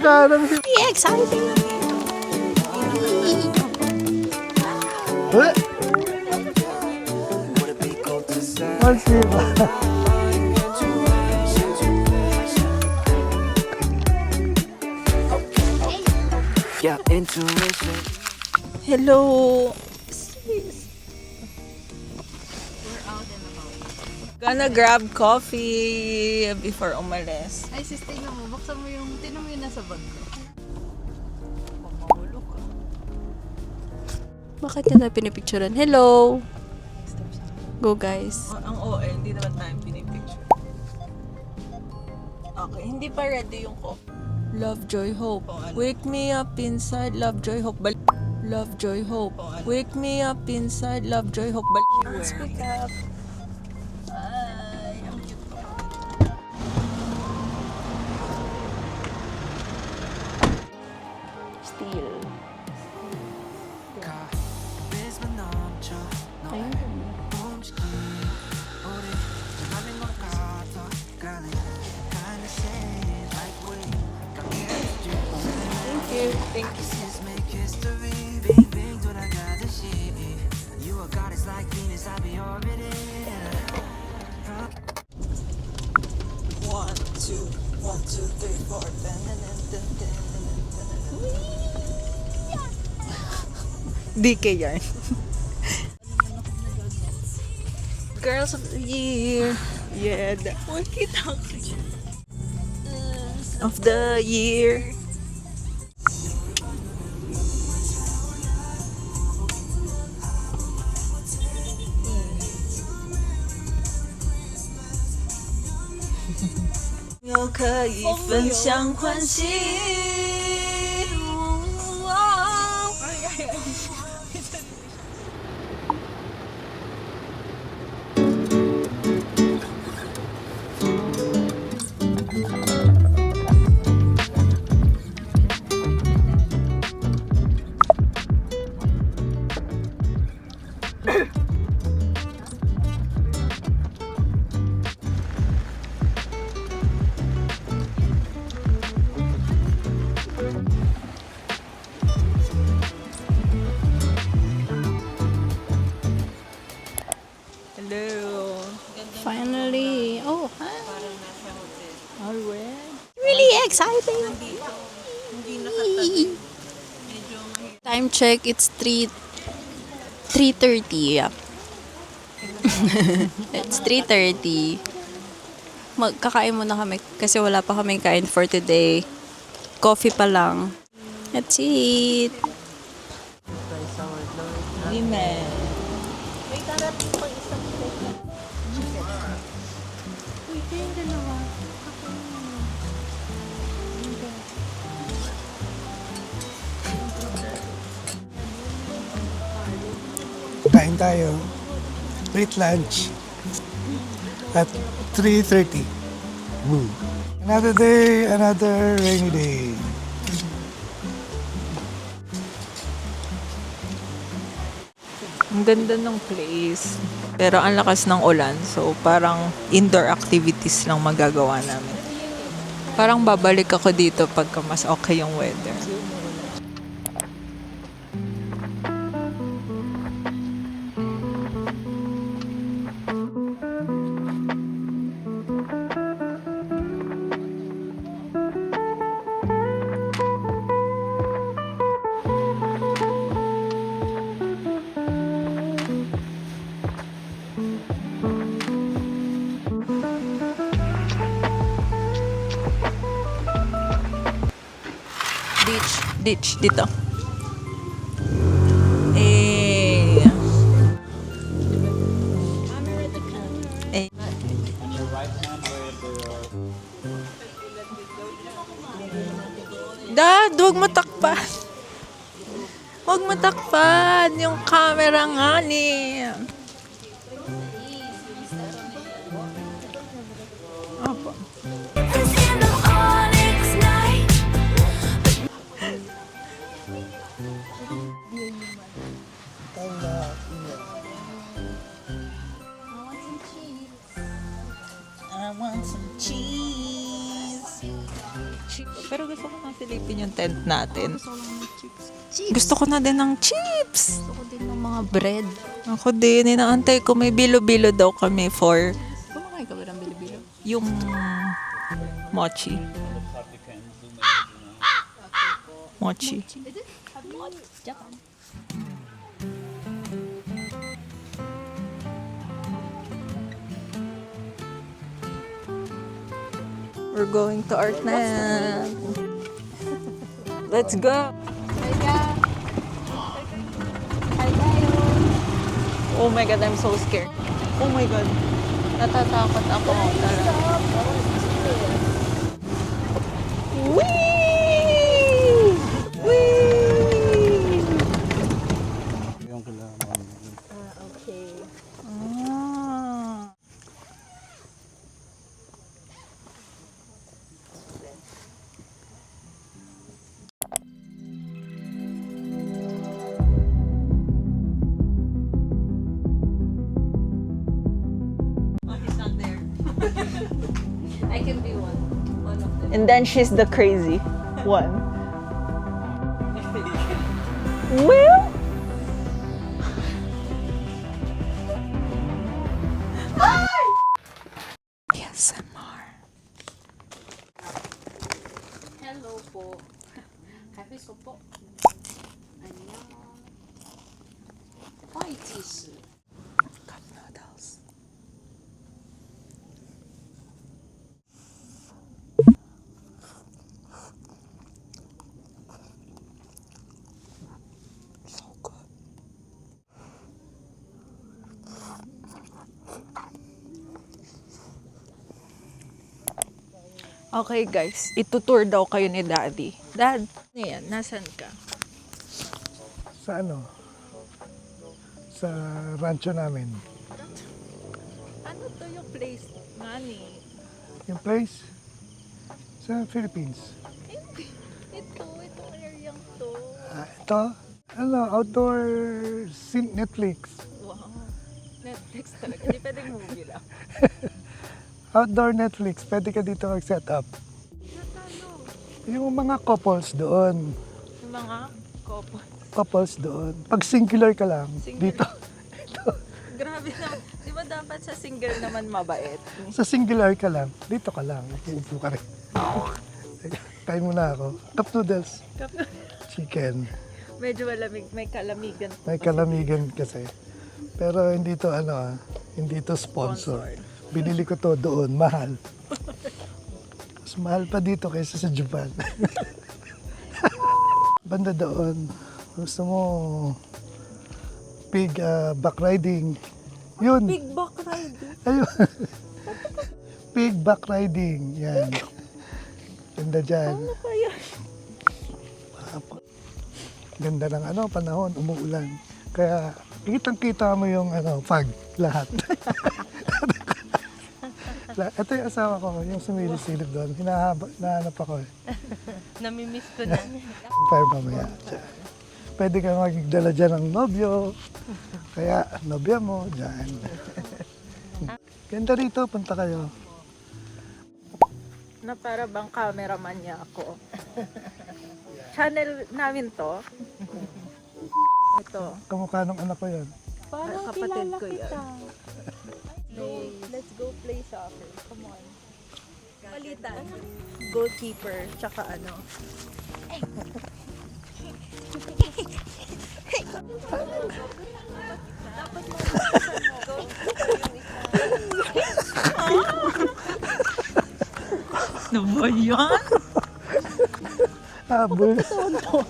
Magkano si... Exciting! Eh? Masiba. Hello! Gonna grab coffee before umalis. Ay, sis, tingnan mo. Buksan mo yung, tingnan mo yung nasa bag ko. Mahulog ka. Bakit niya tayo pinipicturean? Hello! Go guys. Ang OA, hindi naman tayo pinipicture. Okay, hindi pa ready yung coffee. Love, joy, hope. Wake me up inside, love, joy, hope. Love, joy, hope. Wake me up inside, love, joy, hope. Speak up. Ay, ang cute ko. Still. Ayun. Thank you. Thank you. One, two, three, four. DK yarn. Girls of the year. Yeah. Of the year.有可以分享欢喜。Hello. Finally. Oh, hi. Alright. Really exciting. Time check, it's 3:30. Yeah. It's 3:30. Magkakain muna kami kasi wala pa kaming kain for today. Coffee pa lang. That's it. Amen. May darating pang isang plate. Uy, kayong dalawa. Kain tayo. Late lunch. At 3:30. Another day, another rainy day. Ang ganda ng place. Pero ang lakas ng ulan. So, parang indoor activities lang magagawa namin. Parang babalik ako dito pagka mas okay yung weather. Ditch dito. Eh. Eh. Dad, huwag mo takpan. Huwag mo takpan yung camera nga ni. Apa. I want some cheese. Pero gusto ko nang silipin yung tent natin. Gusto ko lang ng chips. Chips! Gusto ko na din ng chips. Gusto ko din ng mga bread. Ako din, inaantay ko may bilo-bilo daw kami for Kumakain ka ba ng bilo-bilo? yung mochi. Mochi. Japan. We're going to our tent. Let's go. Oh my God, I'm so scared. Oh my God. Natatakot ako. Whee! Whee! Yung kailangan. Okay. Ah. I can be one. One of them. And then she's the crazy one. Well, ASMR. Hello po. Happy ko po. Annyeong. Whiteish. Cup noodles. So good. Okay guys, itutour daw kayo ni Daddy. Dad, ano yan? Nasaan ka? Sa ano? Sa rancho namin. Ano to yung place, Nani? Yung place? Sa Philippines. Itong area to. Ito? Ano? Outdoor Netflix. Wow. Netflix talaga. Hindi pwedeng movie lang. Outdoor Netflix. Pwede ka dito mag-set up. Yung mga couples doon. Yung mga couple. Couples doon. Pag singular ka lang, Singular. dito. Grabe naman. Di ba dapat sa single naman mabait? Sa singular ka lang, dito ka lang. Uupo ka rin. Kain muna ako. Cup noodles. Chicken. Medyo malamig. May kalamigan. May kalamigan kasi. Pero hindi to hindi to sponsor. Binili ko to doon, mahal. Mas mahal pa dito kaysa sa Japan. Banda doon. Gusto mo pig back riding. Yun. Big back riding. Ayun. Pig back riding. Yan. Ganda dyan. Ano kaya? Ganda ng panahon, umuulan. Kaya kitang-kita mo yung fog, lahat. Ito yung asawa ko, yung sumilip-silip doon. Hinahanap ako eh. Namimiss ko na. Fire mamaya. Pwede ka magdala dyan ng nobyo. Kaya, nobya mo, dyan. Ganda rito, punta kayo. Na para bang cameraman niya ako. Channel namin to. Ito. Kamukha ng anak ko yun. Parang kapatid ko yan. Let's go play soccer. Come on. Palitan. Goalkeeper, tsaka ano. Ano ba yan? Habol.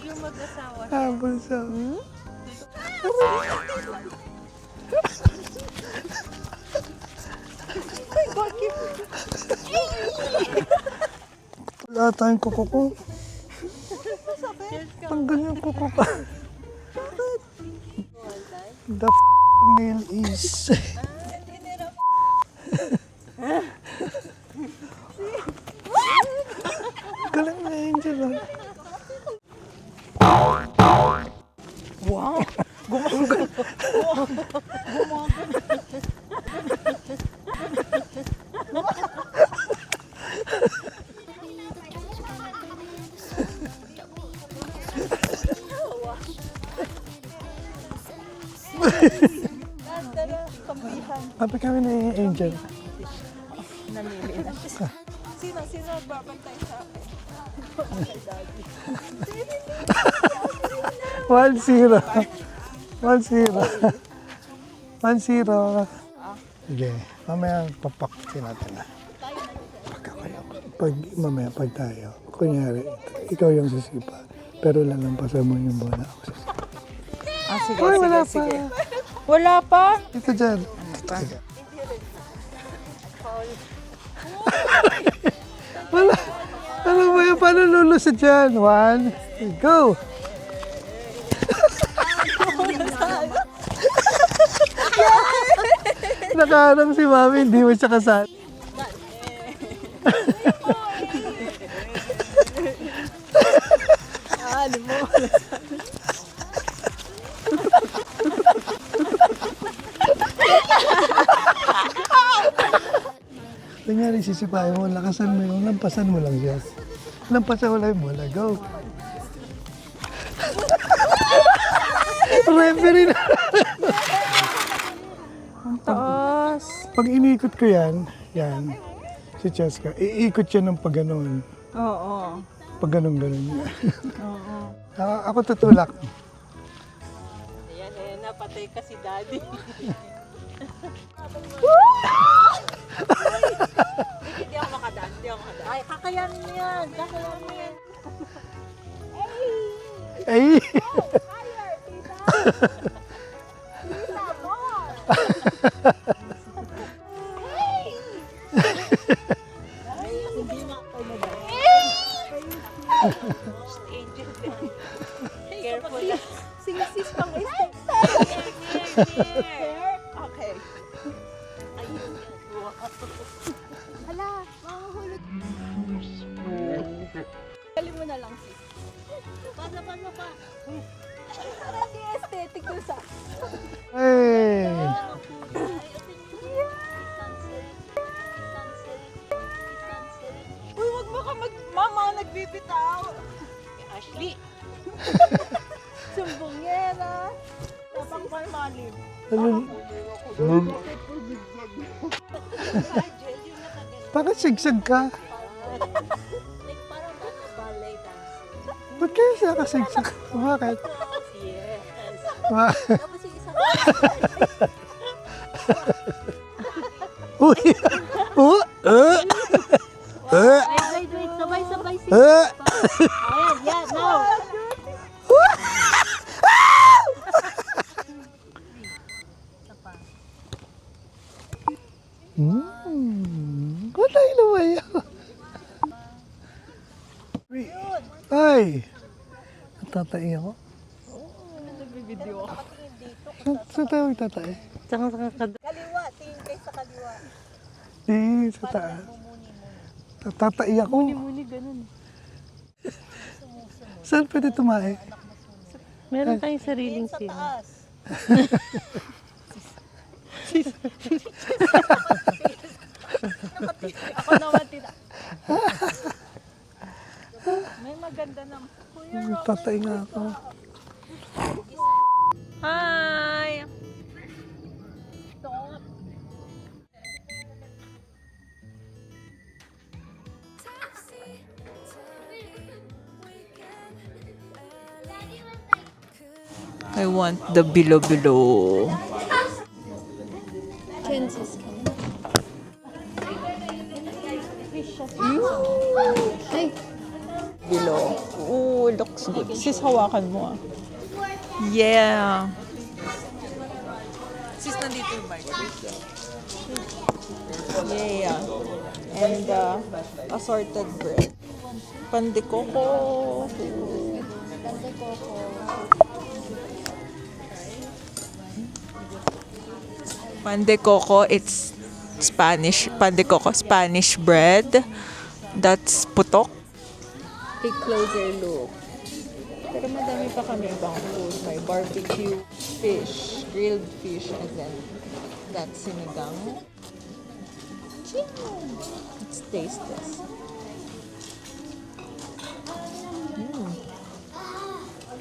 Yung mag-asawa. Habol sa... Wala tayong kuko ko. Tanggal yung kuko ko. The nail is... Galing na Angel ah. Wow! Gumagal. Kapag kami na yung Angel. Sino babantay sa akin? 1-0. 1-0. 1-0. Sige, mamaya papaksin natin na. Pag tayo, kunyari, ikaw yung sisipa, pero lalampasan mo yung bola. Ako sisipa. Sige, Ay, wala pa. sige. Wala pa? Ito dyan. pa? Sige. Wala. Ano ba yan? Paano lulusad dyan? 1, go! Nakaharang si Mami, hindi mo siya kasal. Nangyari, sisipahin mo, lakasan mo yung lampasan mo lang siya. Lampasan mo lang yung bola, go! Referee na! Ang taas. Pag inikot ko yan, si Cheska, iikot siya ng pag-ganon. Oo. Pag-ganon-ganon niya. Oo. Ako tutulak. Ayan, napatay ka si Daddy. Hindi ako makadaan. Ay, kakayanin mo yan. Kakayanin mo yan. Ay! Careful lang. Sige, sis, pang Okay. Hala, mahuhulog. Galing mo na lang, sis. Paano pa? Hindi aesthetic dun sa... Hey! Uy, wag mo ka mama, nagbibitaw. Ashley. Sumbongera. Tapang palmalim. Bakit sigsag ka? Like, parang ballet dancer. Ba't kayo siya kasigsag? Bakit? Yes. Bakit? Tapos yung isang... Uy! Wait. Sabay, sis. Ah! Ayan, yan, now. Wala yung lumayo. Ay! Natatai ako? Nagbibideo ako. Saan tayo magtatai? Kaliwa, tingin kayo sa kaliwa. Di, sa taas. Natatai ako. Muni, ganun. Saan pwede tumae? Meron tayong sariling Sa sim. taas. Ako naman May maganda ng Kuya Robert. Natatai nga ako. Hi! I want the below. Kenzie's Ay, Below. Ooh, looks good. Sis, hawakan mo ah. Yeah. Sis, nandito yung bike. Yeah. And assorted bread. Pandikoko. Pandikoko, it's Spanish. Pandikoko, Spanish bread. That's putok. Take closer look. Pero madami pa kami ibang food. May barbecue fish, grilled fish, and then that's sinigang. Ching! Let's taste this.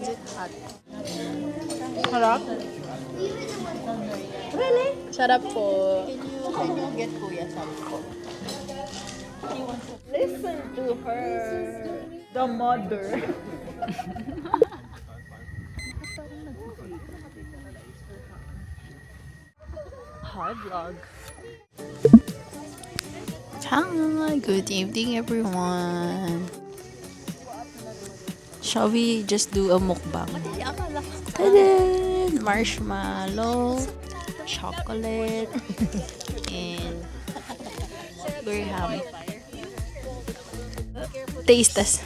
Is it hot? Harap? Really? Sarap po. Can you get kuya sabi ko? Listen to her. The mother. Hi, vlog. Hi, good evening everyone. Shall we just do a mukbang? Ta-da! Marshmallow, chocolate, and graham. Taste test.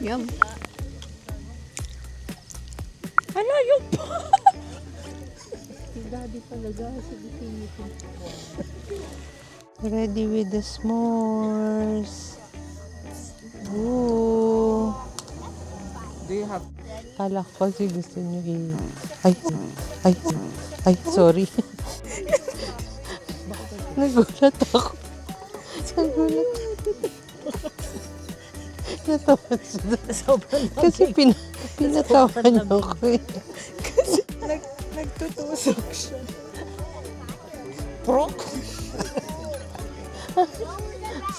Yum. Malayo pa. Ready with the s'mores. Ooh. Do you have... Kala ko kasi gusto niyo ay, sorry. Nagulat ako. Natawan siya. Kasi pinatawan ako eh. Nagtutusok siya.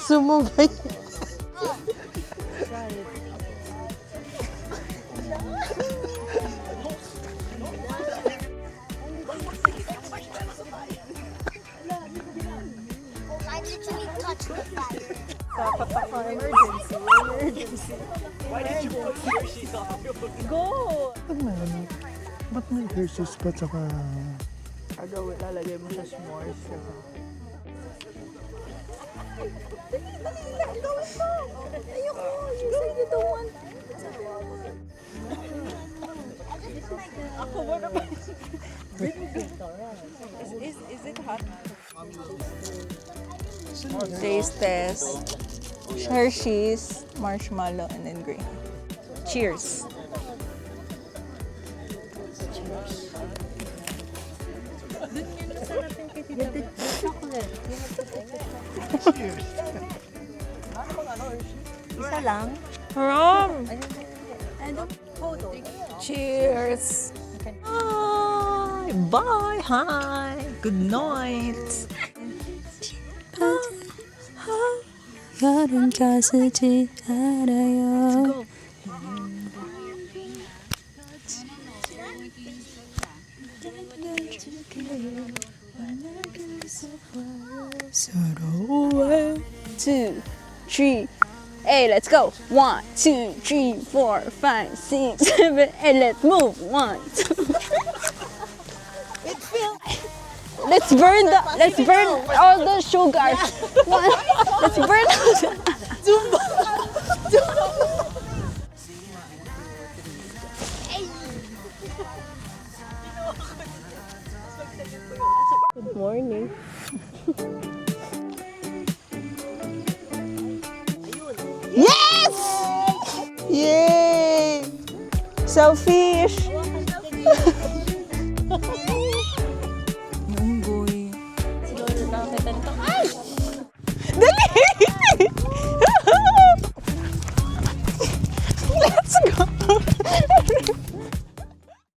Sumabay. I literally touched the fire. Ba't may Hershey's pa tsaka... Lalagay mo sa s'mores. Ayoko. You said you don't want. Is it hot? Taste test. Hershey's, marshmallow, and then graham. Cheers. Isa lang. Haram! Cheers! Hi! Bye! Hi! Good night! 여름 가스지 알아요. 서로의 2, 3, 8, let's go. 1, 2, 3, 4, 5, 6, 7, 8, let's move. 1, 2. Let's burn all the sugars. Let's burn Good morning. Yes! Yay! Selfish! Unggoy. Dali! Let's go!